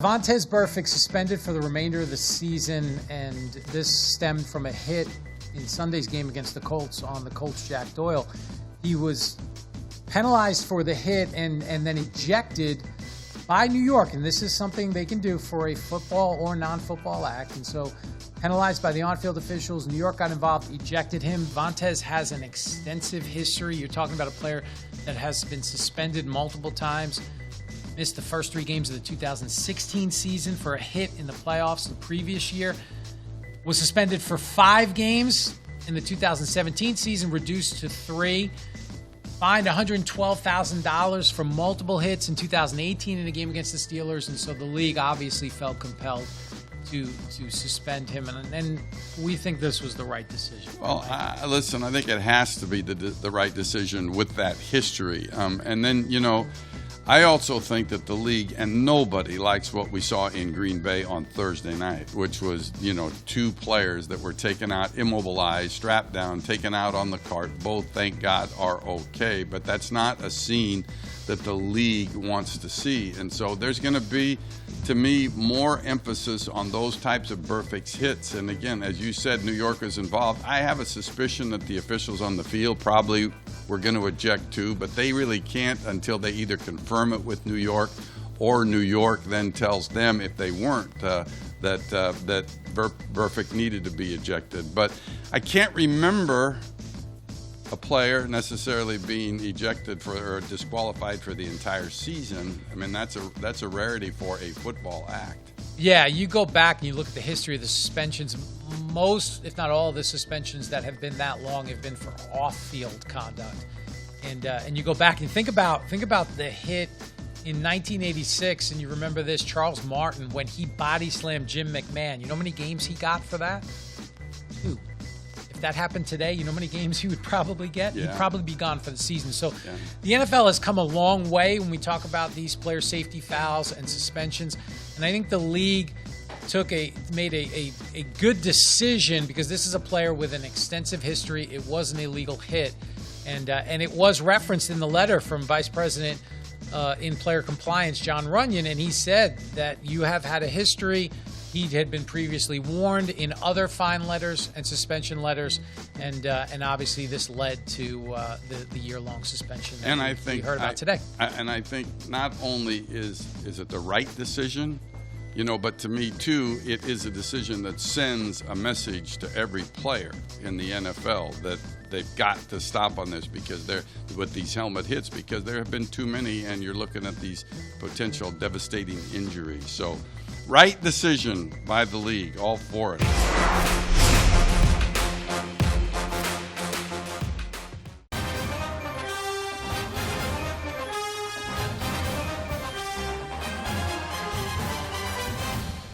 Vontaze Burfict suspended for the remainder of the season, and this stemmed from a hit in Sunday's game against the Colts on the Colts' Jack Doyle. He was penalized for the hit and then ejected by New York, and this is something they can do for a football or non-football act, and so penalized by the on-field officials. New York got involved, ejected him. Vontaze has an extensive history. You're talking about a player that has been suspended multiple times. Missed the first 3 games of the 2016 season for a hit in the playoffs the previous year. Was suspended for 5 games in the 2017 season, reduced to 3. Fined $112,000 for multiple hits in 2018 in a game against the Steelers, and so the league obviously felt compelled to suspend him, and we think this was the right decision. Well, listen, I think it has to be the right decision with that history. And then, I also think that the league, and nobody likes what we saw in Green Bay on Thursday night, which was, 2 players that were taken out, immobilized, strapped down, taken out on the cart. Both, thank God, are okay, but that's not a scene that the league wants to see. And so there's going to be, to me, more emphasis on those types of Burfict's hits. And again, as you said, New York is involved. I have a suspicion that the officials on the field probably were going to eject too, but they really can't until they either confirm it with New York, or New York then tells them, if they weren't, that Burfict needed to be ejected. But I can't remember a player necessarily being ejected or disqualified for the entire season. I mean, that's a rarity for a football act. Yeah, you go back and you look at the history of the suspensions. Most, if not all, of the suspensions that have been that long have been for off-field conduct. And you go back and think about the hit in 1986, and you remember this, Charles Martin, when he body slammed Jim McMahon. You know how many games he got for that? 2. If that happened today, you know how many games he would probably get? Yeah. He'd probably be gone for the season. So The NFL has come a long way when we talk about these player safety fouls and suspensions. And I think the league made a good decision, because this is a player with an extensive history. It was an illegal hit. And it was referenced in the letter from Vice President in Player Compliance, John Runyon, and he said that you have had a history. He had been previously warned in other fine letters and suspension letters, and obviously this led to the year-long suspension that we heard about today. And I think not only is it the right decision, but to me too, it is a decision that sends a message to every player in the NFL that they've got to stop on this, because with these helmet hits, because there have been too many, and you're looking at these potential devastating injuries. So, right decision by the league, all for it.